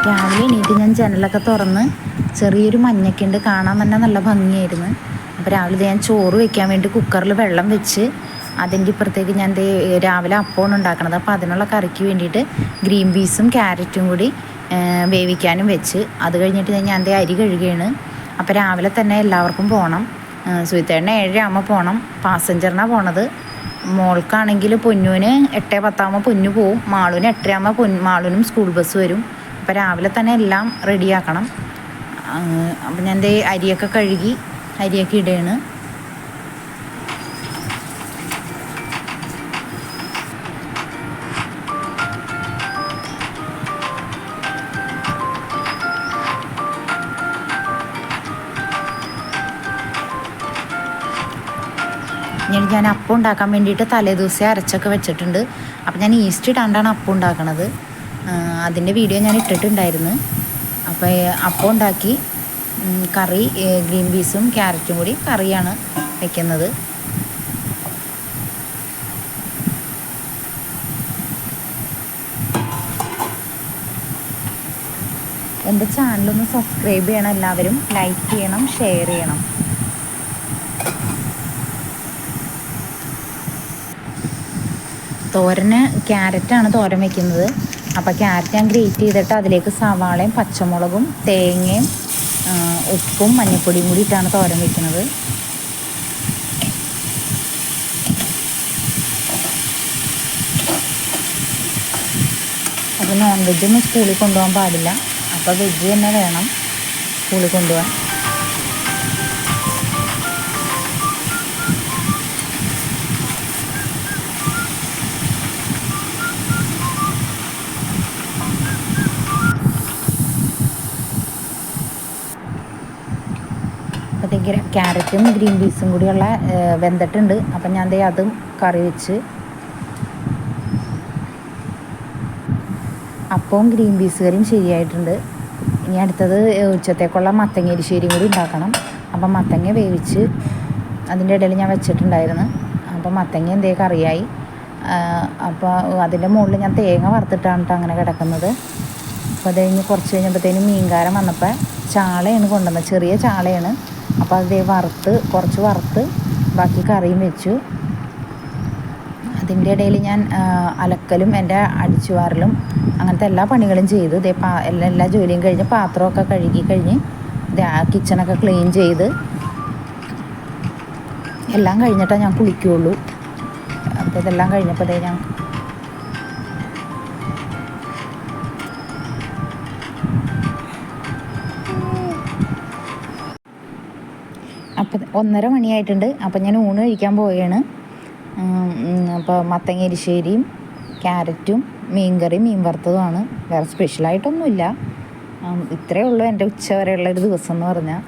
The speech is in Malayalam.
രാവിലെ എണീറ്റ് ഞാൻ ജനലൊക്കെ തുറന്ന് ചെറിയൊരു മഞ്ഞൊക്കെയുണ്ട്, കാണാൻ തന്നെ നല്ല ഭംഗിയായിരുന്നു. അപ്പോൾ രാവിലെ ഞാൻ ചോറ് വെക്കാൻ വേണ്ടി കുക്കറിൽ വെള്ളം വെച്ച് അതിൻ്റെ ഇപ്പുറത്തേക്ക് ഞാൻ രാവിലെ അപ്പമാണ് ഉണ്ടാക്കണത്. അപ്പോൾ അതിനുള്ള കറിക്ക് വേണ്ടിയിട്ട് ഗ്രീൻ പീസും ക്യാരറ്റും കൂടി വേവിക്കാനും വെച്ച് അത് കഴിഞ്ഞിട്ട് ഞാൻ അരി കഴുകുകയാണ്. അപ്പോൾ രാവിലെ തന്നെ എല്ലാവർക്കും പോകണം. സുഹിത്തേട്ടന് 7:00 പോകണം, പാസഞ്ചറിനാണ് പോണത്. മോൾക്കാണെങ്കിൽ പൊന്നൂന് 8:10 പൊന്നു പോവും, മാളൂന് 8:30 മാളൂനും സ്കൂൾ ബസ് വരും. അപ്പോൾ രാവിലെ തന്നെ എല്ലാം റെഡിയാക്കണം. അപ്പം ഞാൻ അരിയൊക്കെ കഴുകി അരിയൊക്കെ ഇടുകയാണ്. ഞാൻ അപ്പം ഉണ്ടാക്കാൻ വേണ്ടിയിട്ട് തലേദിവസം അരച്ചൊക്കെ വെച്ചിട്ടുണ്ട്. അപ്പം ഞാൻ ഈസ്റ്റ് ഇടാണ്ടാണ് അപ്പം ഉണ്ടാക്കണത്. അതിൻ്റെ വീഡിയോ ഞാൻ ഇട്ടിട്ടുണ്ടായിരുന്നു. അപ്പോൾ അപ്പം ഉണ്ടാക്കി കറി ഗ്രീൻ പീസും ക്യാരറ്റും കൂടി കറിയാണ് വയ്ക്കുന്നത്. എൻ്റെ ചാനലൊന്ന് സബ്സ്ക്രൈബ് ചെയ്യണം എല്ലാവരും, ലൈക്ക് ചെയ്യണം, ഷെയർ ചെയ്യണം. തോരന് ക്യാരറ്റാണ് തോരൻ വയ്ക്കുന്നത്. അപ്പോൾ ക്യാരറ്റ് ഞാൻ ഗ്രേറ്റ് ചെയ്തിട്ട് അതിലേക്ക് സവാളയും പച്ചമുളകും തേങ്ങയും ഉപ്പും മഞ്ഞൾപ്പൊടിയും കൂടി ഇട്ടാണ് തോരൻ വയ്ക്കുന്നത്. അപ്പോൾ നോൺ വെജൊന്നും സ്കൂളിൽ കൊണ്ടുപോകാൻ പാടില്ല. അപ്പോൾ വെജ് തന്നെ വേണം സ്കൂളിൽ കൊണ്ടുപോകാൻ. അപ്പോഴത്തേക്ക് ക്യാരറ്റും ഗ്രീൻ പീസും കൂടിയുള്ള വെന്തിട്ടുണ്ട്. അപ്പം ഞാൻ അതും കറി വെച്ച് അപ്പവും ഗ്രീൻ പീസ് കറിയും ശരിയായിട്ടുണ്ട്. ഇനി അടുത്തത് ഉച്ചത്തേക്കുള്ള മത്തങ്ങ എരിശ്ശേരിയും കൂടി ഉണ്ടാക്കണം. അപ്പം മത്തങ്ങ വേവിച്ച് അതിൻ്റെ ഇടയിൽ ഞാൻ വെച്ചിട്ടുണ്ടായിരുന്നു. അപ്പം മത്തങ്ങ കറിയായി. അപ്പോൾ അതിൻ്റെ മുകളിൽ ഞാൻ തേങ്ങ വറുത്തിട്ടാണ് അങ്ങനെ കിടക്കുന്നത്. അപ്പോൾ അത് കഴിഞ്ഞ് കുറച്ച് കഴിഞ്ഞപ്പോഴത്തേനും മീൻകാരൻ വന്നപ്പോൾ ചാളയാണ് കൊണ്ടുവന്നത്, ചെറിയ ചാളയാണ്. അപ്പോൾ അത് കുറച്ച് വറുത്ത് ബാക്കി കറിയും വെച്ചു. അതിൻ്റെ ഇടയിൽ ഞാൻ അലക്കലും എൻ്റെ അടിച്ചുവാരലും അങ്ങനത്തെ എല്ലാ പണികളും ചെയ്തു. എല്ലാ ജോലിയും കഴിഞ്ഞ് പാത്രമൊക്കെ കഴുകി കഴിഞ്ഞ് കിച്ചണൊക്കെ ക്ലീൻ ചെയ്ത് എല്ലാം കഴിഞ്ഞിട്ടാണ് ഞാൻ കുളിക്കുകയുള്ളൂ. അപ്പോൾ ഇതെല്ലാം കഴിഞ്ഞപ്പോൾ ഞാൻ അപ്പം 1:30 മണിയായിട്ടുണ്ട്. അപ്പം ഞാൻ ഊണ് കഴിക്കാൻ പോവുകയാണ്. അപ്പോൾ മത്തങ്ങ എരിശ്ശേരിയും ക്യാരറ്റും മീൻകറിയും മീൻ വറുത്തതുമാണ്. വേറെ സ്പെഷ്യലായിട്ടൊന്നുമില്ല. ഇത്രയേ ഉള്ളൂ എൻ്റെ ഉച്ച വരെയുള്ളൊരു ദിവസം എന്ന് പറഞ്ഞാൽ.